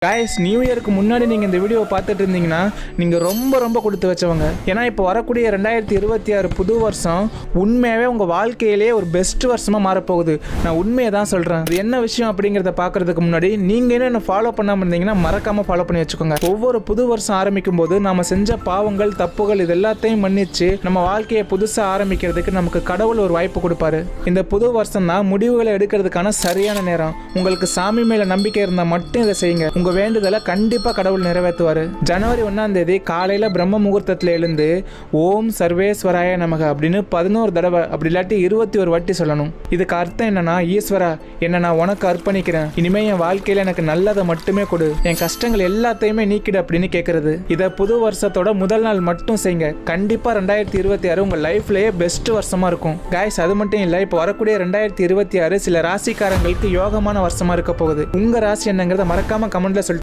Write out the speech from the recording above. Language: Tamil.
गाइस நியூ இயருக்கு முன்னாடி நீங்கள் இந்த வீடியோவை பார்த்துட்டு இருந்தீங்கன்னா நீங்கள் ரொம்ப கொடுத்து வச்சவங்க. ஏன்னா இப்போ வரக்கூடிய 2026 புது வருஷம் உண்மையாகவே உங்கள் வாழ்க்கையிலே ஒரு பெஸ்ட் வருஷமாக மாறப்போகுது. நான் உண்மையை தான் சொல்கிறேன். அது என்ன விஷயம் அப்படிங்கிறத பார்க்குறதுக்கு முன்னாடி நீங்கள் என்ன ஃபாலோ பண்ணாமல் இருந்தீங்கன்னா மறக்காமல் ஃபாலோ பண்ணி வச்சுக்கோங்க. ஒவ்வொரு புது வருஷம் ஆரம்பிக்கும் போது நம்ம செஞ்ச பாவங்கள் தப்புகள் இது எல்லாத்தையும் மன்னிச்சு நம்ம வாழ்க்கையை புதுசாக ஆரம்பிக்கிறதுக்கு நமக்கு கடவுள் ஒரு வாய்ப்பு கொடுப்பாரு. இந்த புது வருஷம் தான் முடிவுகளை எடுக்கிறதுக்கான சரியான நேரம். உங்களுக்கு சாமி மேலே நம்பிக்கை இருந்தால் மட்டும் இதை செய்யுங்க. உங்க வேண்டுதலை கண்டிப்பா கடவுள் நிறைவேற்றுவாரு. ஜனவரி 1ஆம் தேதி காலையில பிரம்ம முகூர்த்தத்தில் எழுந்து ஓம் சர்வேஸ்வராய நமக அப்படின்னு 11 தடவை அப்படி இல்லாட்டி 21 வாட்டி சொல்லணும். இதுக்கு அர்த்தம் என்னன்னா, ஈஸ்வரா என்ன நான் உனக்கு அர்ப்பணிக்கிறேன், இனிமே என் வாழ்க்கையில எனக்கு நல்லதை மட்டுமே கொடு, என் கஷ்டங்கள் எல்லாத்தையுமே நீக்கிடு அப்படின்னு கேட்கறது. இதை புது வருஷத்தோட முதல் நாள் மட்டும் செய்யுங்க. கண்டிப்பா 2026 உங்க லைஃப்லயே பெஸ்ட் வருஷமா இருக்கும். காய்ஸ் அது மட்டும் இல்ல, இப்போ வரக்கூடிய 2026 சில ராசிக்காரங்களுக்கு யோகமான வருஷமா இருக்க போகுது. உங்க ராசி என்னங்கிறத மறக்காம கமெண்ட்